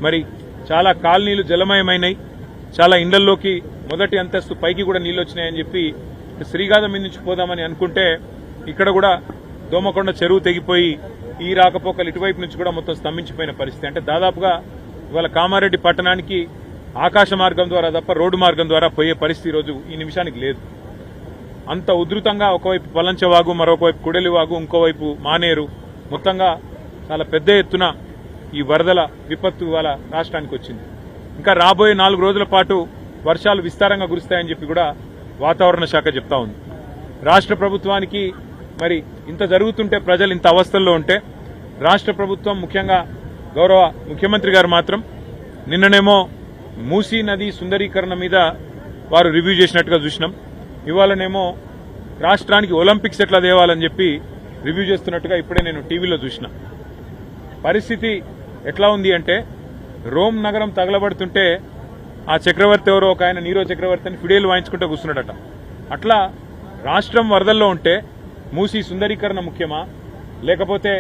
మరి చాలా కాలనీలు జలమయమైనాయి. చాలా ఇండ్లలోకి మొదటి అంతస్తు పైకి కూడా నీళ్లు వచ్చినాయని చెప్పి శ్రీగాధ మీద నుంచి పోదామని అనుకుంటే ఇక్కడ కూడా దోమకొండ చెరువు తెగిపోయి ఈ రాకపోకలు ఇటువైపు నుంచి కూడా మొత్తం స్తంభించిపోయిన పరిస్థితి. అంటే దాదాపుగా ఇవాళ కామారెడ్డి పట్టణానికి ఆకాశ మార్గం ద్వారా తప్ప రోడ్డు మార్గం ద్వారా పోయే పరిస్థితి ఈరోజు ఈ నిమిషానికి లేదు. అంత ఉధృతంగా ఒకవైపు పలంచవాగు, మరొకవైపు కుడలివాగు, ఇంకోవైపు మానేరు, మొత్తంగా చాలా పెద్ద ఎత్తున ఈ వరదల విపత్తు ఇవాళ రాష్ట్రానికి వచ్చింది. ఇంకా రాబోయే 4 రోజుల పాటు వర్షాలు విస్తారంగా కురుస్తాయని చెప్పి కూడా వాతావరణ శాఖ చెప్తా ఉంది. రాష్ట్ర ప్రభుత్వానికి మరి ఇంత జరుగుతుంటే, ప్రజలు ఇంత అవస్థల్లో ఉంటే, రాష్ట్ర ప్రభుత్వం ముఖ్యంగా గౌరవ ముఖ్యమంత్రి గారు మాత్రం నిన్ననేమో మూసీ నది సుందరీకరణ మీద వారు రివ్యూ చేసినట్టుగా చూసినాం. ఇవాళనేమో రాష్ట్రానికి ఒలింపిక్స్ ఎట్లా తేవాలని చెప్పి రివ్యూ చేస్తున్నట్టుగా ఇప్పుడే నేను టీవీలో చూసిన. పరిస్థితి ఎట్లా ఉంది అంటే, రోమ్ నగరం తగలబడుతుంటే ఆ చక్రవర్తి ఎవరో ఒక ఆయన నీరో చక్రవర్తి అని ఫిడేలు వాయించుకుంటూ కూర్చున్నాడట. అట్లా రాష్ట్రం వరదల్లో ఉంటే మూసీ సుందరీకరణ ముఖ్యమా, లేకపోతే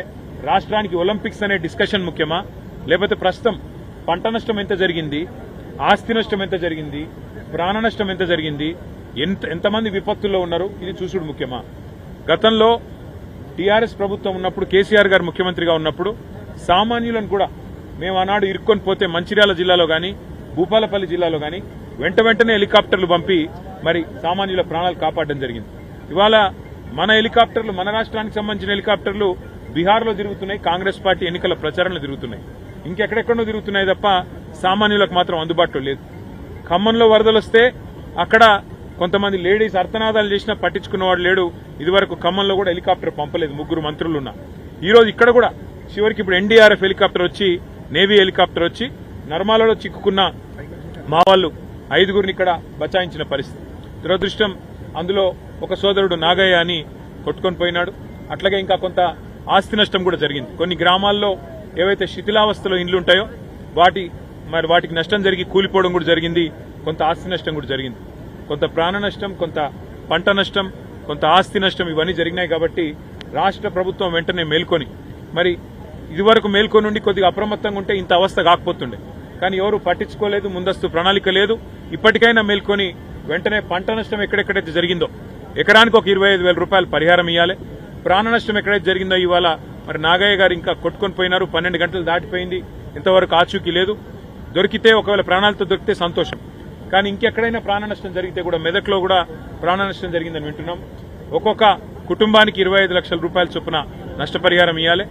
రాష్ట్రానికి ఒలింపిక్స్ అనే డిస్కషన్ ముఖ్యమా, లేకపోతే ప్రస్తుతం పంట నష్టం ఎంత జరిగింది, ఆస్తి నష్టం ఎంత జరిగింది, ప్రాణ నష్టం ఎంత జరిగింది, ఎంతమంది విపత్తుల్లో ఉన్నారు, ఇది చూసుడు ముఖ్యమా? గతంలో టీఆర్ఎస్ ప్రభుత్వం ఉన్నప్పుడు, కేసీఆర్ గారు ముఖ్యమంత్రిగా ఉన్నప్పుడు సామాన్యులను కూడా మేము ఆనాడు ఇరుక్కొని పోతే మంచిర్యాల జిల్లాలో గాని, భూపాలపల్లి జిల్లాలో గాని వెంటనే హెలికాప్టర్లు పంపి మరి సామాన్యుల ప్రాణాలు కాపాడడం జరిగింది. ఇవాళ మన హెలికాప్టర్లు, మన రాష్ట్రానికి సంబంధించిన హెలికాప్టర్లు బీహార్లో తిరుగుతున్నాయి, కాంగ్రెస్ పార్టీ ఎన్నికల ప్రచారంలో తిరుగుతున్నాయి, ఇంకెక్కడెక్కడో తిరుగుతున్నాయి తప్ప సామాన్యులకు మాత్రం అందుబాటులో లేదు. ఖమ్మంలో వరదలు వస్తే అక్కడ కొంతమంది లేడీస్ అర్థనాదాలు చేసినా పట్టించుకున్నవాడు లేడు. ఇదివరకు ఖమ్మంలో కూడా హెలికాప్టర్ పంపలేదు, 3 మంత్రులు ఉన్నా. ఈరోజు ఇక్కడ కూడా చివరికి ఇప్పుడు ఎన్డీఆర్ఎఫ్ హెలికాప్టర్ వచ్చి, నేవీ హెలికాప్టర్ వచ్చి నర్మాలలో చిక్కుకున్న మా వాళ్ళు 5గురిని ఇక్కడ బచాయించిన పరిస్థితి. దురదృష్టం, అందులో ఒక సోదరుడు నాగయ్య అని కొట్టుకొని పోయినాడు. అట్లాగే ఇంకా కొంత ఆస్తి నష్టం కూడా జరిగింది. కొన్ని గ్రామాల్లో ఏవైతే శిథిలావస్థలో ఇండ్లు ఉంటాయో వాటికి నష్టం జరిగి కూలిపోవడం కూడా జరిగింది. కొంత ఆస్తి నష్టం కూడా జరిగింది. కొంత ప్రాణ నష్టం, కొంత పంట నష్టం, కొంత ఆస్తి నష్టం, ఇవన్నీ జరిగినాయి. కాబట్టి రాష్ట్ర ప్రభుత్వం వెంటనే మేల్కొని, మరి ఇదివరకు మేల్కొని ఉండి కొద్దిగా అప్రమత్తంగా ఉంటే ఇంత అవస్థ కాకపోతుండే. కానీ ఎవరు పట్టించుకోలేదు, ముందస్తు ప్రణాళిక లేదు. ఇప్పటికైనా మేల్కొని వెంటనే పంట నష్టం ఎక్కడెక్కడైతే జరిగిందో ఎకరానికి ఒక 25,000 రూపాయలు పరిహారం ఇవ్వాలి. ప్రాణ నష్టం ఎక్కడైతే జరిగిందో ఇవాళ మరి నాగయ్య గారు ఇంకా కొట్టుకొని పోయినారు, 12 గంటలు దాటిపోయింది, ఇంతవరకు ఆచూకీ లేదు. దొరికితే ఒకవేళ ప్రాణాలతో దొరికితే సంతోషం. కానీ ఇంకెక్కడైనా ప్రాణ నష్టం జరిగితే కూడా, మెదక్లో కూడా ప్రాణ నష్టం జరిగిందని వింటున్నాం. ఒక్కొక్క కుటుంబానికి 25 లక్షల రూపాయల చొప్పున నష్టపరిహారం ఇవ్వాలి.